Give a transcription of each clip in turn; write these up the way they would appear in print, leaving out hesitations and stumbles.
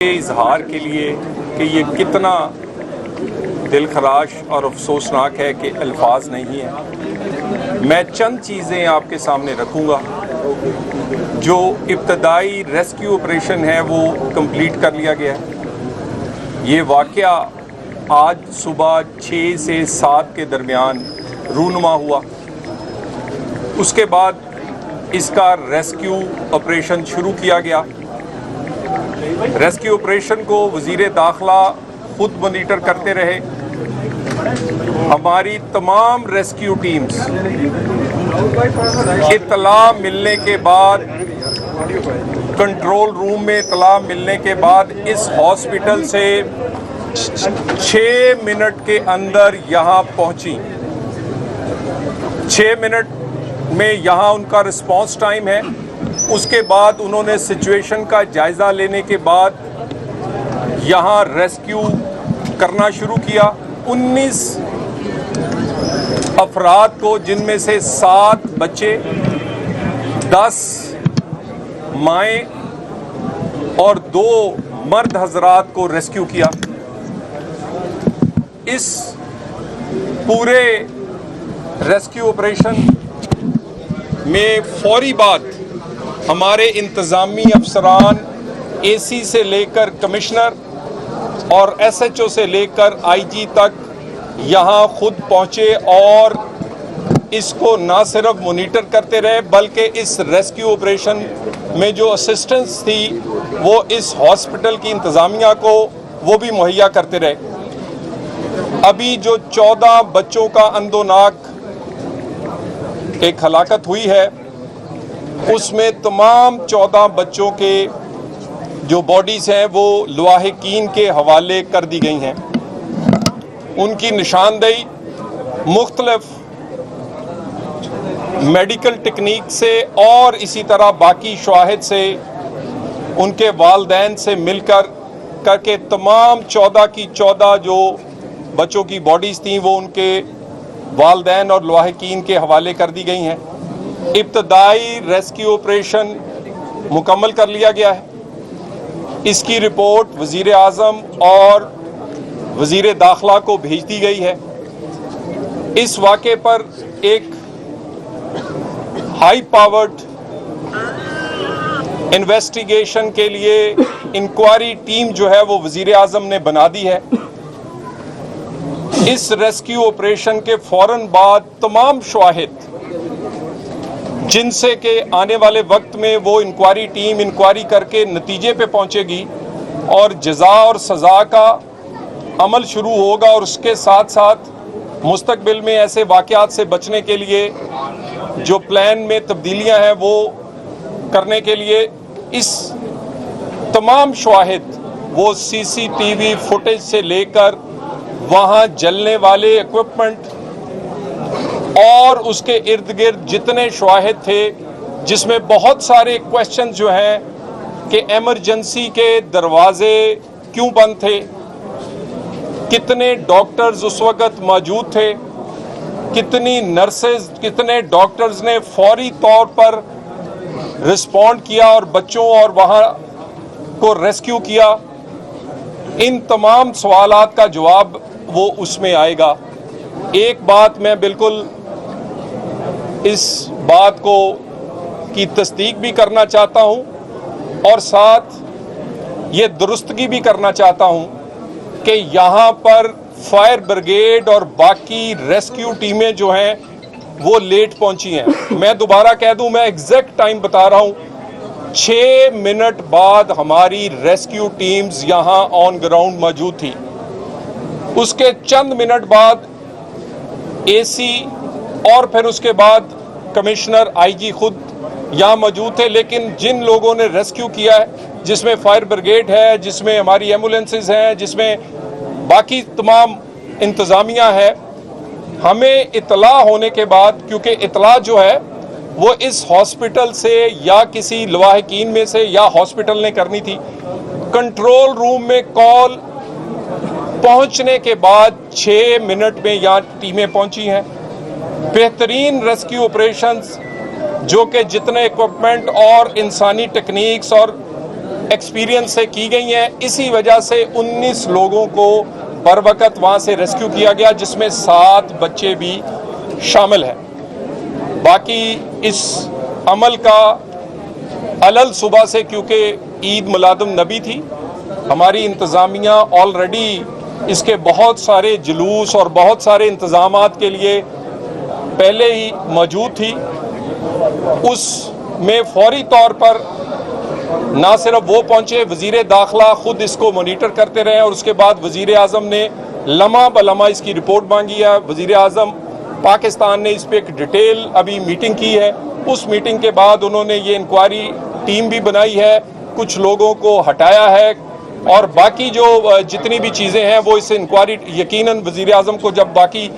इजहार के लिए कि ये कितना दिलखराश और अफसोसनाक है कि अल्फाज नहीं है। मैं चंद चीज़ें आपके सामने रखूँगा। जो इब्तदाई रेस्क्यू ऑपरेशन है वो कंप्लीट कर लिया गया है। ये वाक़या आज सुबह 6 से 7 के दरमियान रूनुमा हुआ। उसके बाद इसका रेस्क्यू ऑपरेशन शुरू किया गया। रेस्क्यू ऑपरेशन को वज़ीर दाखिला खुद मॉनिटर करते रहे। हमारी तमाम रेस्क्यू टीम्स इत्तला मिलने के बाद, कंट्रोल रूम में इत्तला मिलने के बाद इस हॉस्पिटल से 6 मिनट के अंदर यहाँ पहुँची। 6 मिनट में यहाँ उनका रिस्पांस टाइम है। उसके बाद उन्होंने सिचुएशन का जायज़ा लेने के बाद यहाँ रेस्क्यू करना शुरू किया। 19 अफराद को, जिनमें से 7 बच्चे, 10 माएँ और 2 मर्द हजरात को रेस्क्यू किया। इस पूरे रेस्क्यू ऑपरेशन में फौरी बाद हमारे इंतज़ामी अफसरान एसी से लेकर कमिश्नर और एसएचओ से लेकर आईजी तक यहाँ खुद पहुँचे और इसको ना सिर्फ मॉनिटर करते रहे बल्कि इस रेस्क्यू ऑपरेशन में जो असिस्टेंस थी वो इस हॉस्पिटल की इंतज़ामिया को वो भी मुहैया करते रहे। अभी जो 14 बच्चों का अंदोनाक एक हलाकत हुई है, उसमें तमाम 14 बच्चों के जो बॉडीज़ हैं वो लवाहिकीन के हवाले कर दी गई हैं। उनकी निशानदेही मुख्तलिफ मेडिकल टेक्निक से और इसी तरह बाकी शवाहिद से, उनके वालदैन से मिलकर करके तमाम 14 की 14 जो बच्चों की बॉडीज़ थी वो उनके वालदैन और लवाहिकीन के हवाले कर दी गई हैं। इब्तदाई रेस्क्यू ऑपरेशन मुकम्मल कर लिया गया है। इसकी रिपोर्ट वज़ीर आज़म और वज़ीर दाखिला को भेज दी गई है। इस वाक़े पर एक हाई पावर्ड इन्वेस्टिगेशन के लिए इंक्वायरी टीम जो है वो वज़ीर आज़म ने बना दी है। इस रेस्क्यू ऑपरेशन के फ़ौरन बाद तमाम शवाहिद जिनसे के आने वाले वक्त में वो इंक्वायरी टीम इंक्वायरी करके नतीजे पे पहुंचेगी और जज़ा और सज़ा का अमल शुरू होगा, और उसके साथ साथ मुस्तकबिल में ऐसे वाक़यात से बचने के लिए जो प्लान में तब्दीलियां हैं वो करने के लिए इस तमाम शवाहिद वो सीसीटीवी फुटेज से लेकर वहाँ जलने वाले इक्विपमेंट और उसके इर्द गिर्द जितने शवाहिद थे, जिसमें बहुत सारे क्वेश्चन जो हैं कि एमरजेंसी के दरवाजे क्यों बंद थे, कितने डॉक्टर्स उस वक़्त मौजूद थे, कितनी नर्सेज, कितने डॉक्टर्स ने फौरी तौर पर रिस्पॉन्ड किया और बच्चों और वहाँ को रेस्क्यू किया। इन तमाम सवालात का जवाब वो उसमें आएगा। एक बात मैं बिल्कुल इस बात को की तस्दीक भी करना चाहता हूं और साथ ये दुरुस्तगी भी करना चाहता हूं कि यहाँ पर फायर ब्रिगेड और बाकी रेस्क्यू टीमें जो हैं वो लेट पहुंची हैं। मैं दोबारा कह दूं, मैं एग्जैक्ट टाइम बता रहा हूं, 6 मिनट बाद हमारी रेस्क्यू टीम्स यहाँ ऑन ग्राउंड मौजूद थी। उसके चंद मिनट बाद एसी और फिर उसके बाद कमिश्नर, आईजी खुद यहाँ मौजूद थे। लेकिन जिन लोगों ने रेस्क्यू किया है, जिसमें फायर ब्रिगेड है, जिसमें हमारी एम्बुलेंसेज हैं, जिसमें बाकी तमाम इंतज़ामिया है, हमें इतला होने के बाद, क्योंकि इतला जो है वो इस हॉस्पिटल से या किसी लवाहिकीन में से या हॉस्पिटल ने करनी थी, कंट्रोल रूम में कॉल पहुंचने के बाद 6 मिनट में यहाँ टीमें पहुंची हैं। बेहतरीन रेस्क्यू ऑपरेशंस जो कि जितने इक्विपमेंट और इंसानी टेक्निक्स और एक्सपीरियंस से की गई हैं। इसी वजह से 19 लोगों को बर वक्त वहाँ से रेस्क्यू किया गया, जिसमें 7 बच्चे भी शामिल हैं। बाकी इस अमल का अलल सुबह से, क्योंकि ईद मिलादुन नबी थी, हमारी इंतज़ामिया ऑलरेडी इसके बहुत सारे जुलूस और बहुत सारे इंतज़ामात के लिए पहले ही मौजूद थी। उसमें फौरी तौर पर ना सिर्फ वो पहुंचे, वज़ीर दाखिला खुद इसको मॉनिटर करते रहे और उसके बाद वज़ीर आज़म ने लम्हा बलम्हा इसकी रिपोर्ट मांगी है। वज़ीर आज़म पाकिस्तान ने इस पर एक डिटेल अभी मीटिंग की है। उस मीटिंग के बाद उन्होंने ये इंक्वायरी टीम भी बनाई है, कुछ लोगों को हटाया है और बाकी जो जितनी भी चीज़ें हैं वो इस इंक्वायरी, यकीनन वज़ीर आज़म को जब बाकी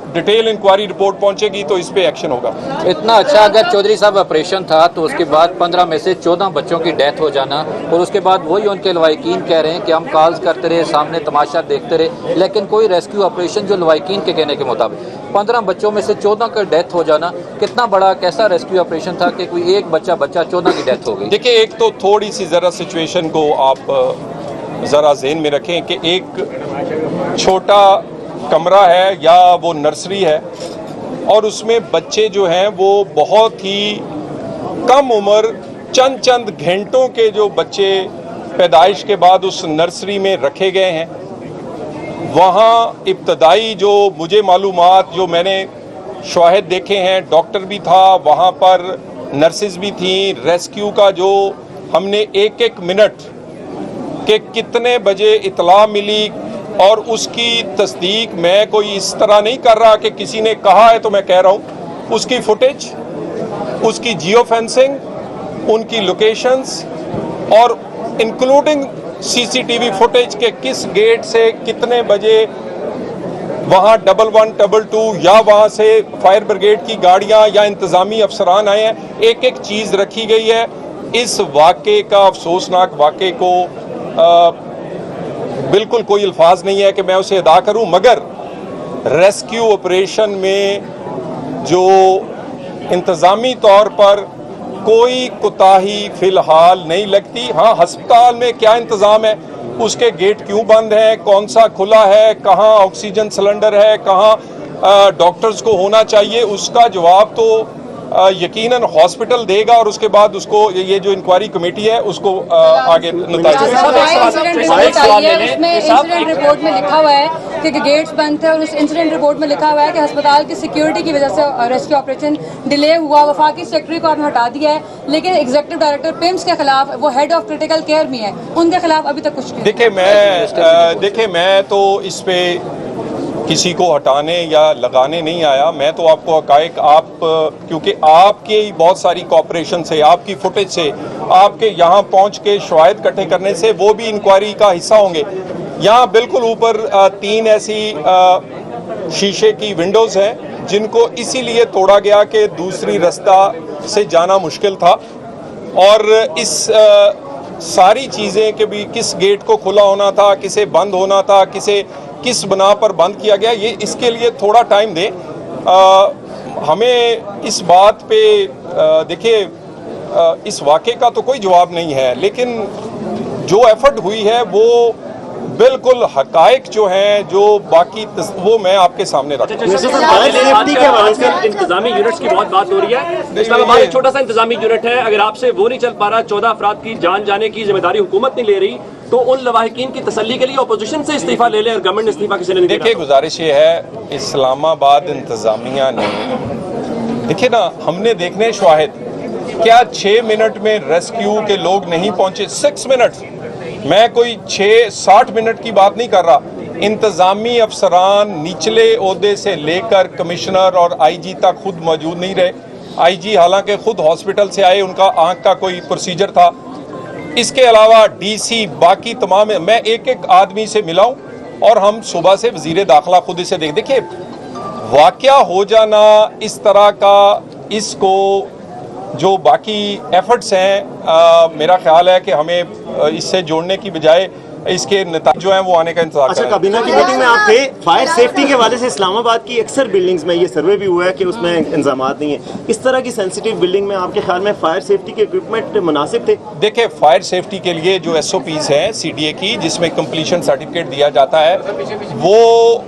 डिटेल इंक्वायरी रिपोर्ट पहुंचेगी तो इस पे एक्शन होगा। इतना अच्छा अगर चौधरी साहब ऑपरेशन था तो उसके बाद 15 में से 14 बच्चों की डेथ हो जाना, और उसके बाद वही उनके लवाहिकीन कह रहे हैं कि हम कॉल्स करते रहे, सामने तमाशा देखते रहे, लेकिन कोई रेस्क्यू ऑपरेशन, जो लवाहिकीन के कहने के मुताबिक 15 बच्चों में से 14 का डेथ हो जाना, कितना बड़ा कैसा रेस्क्यू ऑपरेशन था कि कोई एक बच्चा 14 की डेथ हो गई। देखिए, एक तो थोड़ी सी ज़रा सिचुएशन को आप ज़रा ज़हन में रखें कि एक छोटा कमरा है या वो नर्सरी है और उसमें बच्चे जो हैं वो बहुत ही कम उम्र, चंद घंटों के जो बच्चे पैदाइश के बाद उस नर्सरी में रखे गए हैं। वहाँ इब्तदाई जो मुझे मालूमात, जो मैंने शवाहिद देखे हैं, डॉक्टर भी था वहाँ पर, नर्सेज भी थी। रेस्क्यू का जो हमने एक मिनट के कितने बजे इतला मिली और उसकी तस्दीक मैं कोई इस तरह नहीं कर रहा कि किसी ने कहा है तो मैं कह रहा हूँ, उसकी फुटेज, उसकी जियो फेंसिंग, उनकी लोकेशंस और इंक्लूडिंग सीसीटीवी फुटेज के किस गेट से कितने बजे वहाँ 11, 22 या वहाँ से फायर ब्रिगेड की गाड़ियाँ या इंतज़ामी अफसरान आए हैं, एक चीज़ रखी गई है। इस वाक़े का, अफसोसनाक वाक़े को बिल्कुल कोई अल्फाज नहीं है कि मैं उसे अदा करूं, मगर रेस्क्यू ऑपरेशन में जो इंतज़ामी तौर पर कोई कोताही फ़िलहाल नहीं लगती। हाँ, हस्पताल में क्या इंतज़ाम है, उसके गेट क्यों बंद हैं, कौन सा खुला है, कहाँ ऑक्सीजन सिलेंडर है, कहाँ डॉक्टर्स को होना चाहिए, उसका जवाब तो यकीनन हॉस्पिटल देगा और उसके बाद उसको ये जो इंक्वायरी कमेटी है उसको आगे नतीजा। उसमें इंसिडेंट रिपोर्ट में लिखा हुआ है कि गेट्स बंद थे और उस इंसिडेंट रिपोर्ट में लिखा हुआ है कि अस्पताल की सिक्योरिटी की वजह से रेस्क्यू ऑपरेशन डिले हुआ। वफाकी सेक्रेटरी को आपने हटा दिया है, लेकिन एग्जीक्यूटिव डायरेक्टर पिम्स के खिलाफ, वो हेड ऑफ क्रिटिकल केयर भी है, उनके खिलाफ अभी तक कुछ नहीं। देखिए, मैं तो इस पे किसी को हटाने या लगाने नहीं आया। मैं तो आपको हकायक, आप क्योंकि आपके बहुत सारी कॉपरेशन से, आपकी फुटेज से, आपके यहाँ पहुँच के शवाहिद इकट्ठे करने से वो भी इंक्वायरी का हिस्सा होंगे। यहाँ बिल्कुल ऊपर 3 ऐसी शीशे की विंडोज़ हैं जिनको इसीलिए तोड़ा गया कि दूसरी रास्ता से जाना मुश्किल था। और इस सारी चीज़ें कि भी किस गेट को खुला होना था, किसे बंद होना था, किस बना पर बंद किया गया, ये इसके लिए थोड़ा टाइम दें। हमें इस बात पे देखिए, इस वाक़े का तो कोई जवाब नहीं है, लेकिन जो एफर्ट हुई है वो बिल्कुल हकायक जो हैं, जो बाकी वो मैं आपके सामने रखता हूँ। इंतजामी यूनिट्स की बहुत बात हो रही है। इस्लामाबाद एक छोटा सा इंतजामी यूनिट है, अगर आपसे वो नहीं चल पा रहा, 14 अफराद की जान जाने की जिम्मेदारी हुकूमत नहीं ले रही, तो उन लवाहिकीन की तसल्ली के लिए अपोजिशन से इस्तीफा ले ले और गवर्नमेंट इस्तीफा किसी ने नहीं। देखिए, गुजारिश ये है, इस्लामाबाद इंतजामिया ने, देखिए ना, हमने देखने शवाहिद, क्या 6 मिनट में रेस्क्यू के लोग नहीं पहुंचे? 6 मिनट, मैं कोई 60 मिनट की बात नहीं कर रहा। इंतजामी अफसरान निचले ओहदे से लेकर कमिश्नर और आईजी तक खुद मौजूद नहीं रहे। आईजी हालांकि खुद हॉस्पिटल से आए, उनका आंख का कोई प्रोसीजर था। इसके अलावा डीसी, बाकी तमाम, मैं एक आदमी से मिला हूँ और हम सुबह से वजीर दाखिला खुद इसे देखिए, वाक़या हो जाना इस तरह का, इसको जो बाकी एफर्ट्स हैं मेरा ख्याल है कि हमें इससे जोड़ने की बजाय इसके नतीजे जो हैं वो आने का इंतजार अच्छा, कर रहे हैं। काबीना की मीटिंग में आप थे, फायर सेफ्टी के हवाले से इस्लामाबाद की अक्सर बिल्डिंग्स में ये सर्वे भी हुआ है कि उसमें इंतजामात नहीं है। इस तरह की सेंसिटिव बिल्डिंग में आपके ख्याल में फायर सेफ्टी के इक्विपमेंट मुनासिब थे? देखिए, फायर सेफ्टी के लिए जो SOPs हैं CDA की, जिसमें कंप्लीशन सर्टिफिकेट दिया जाता है, वो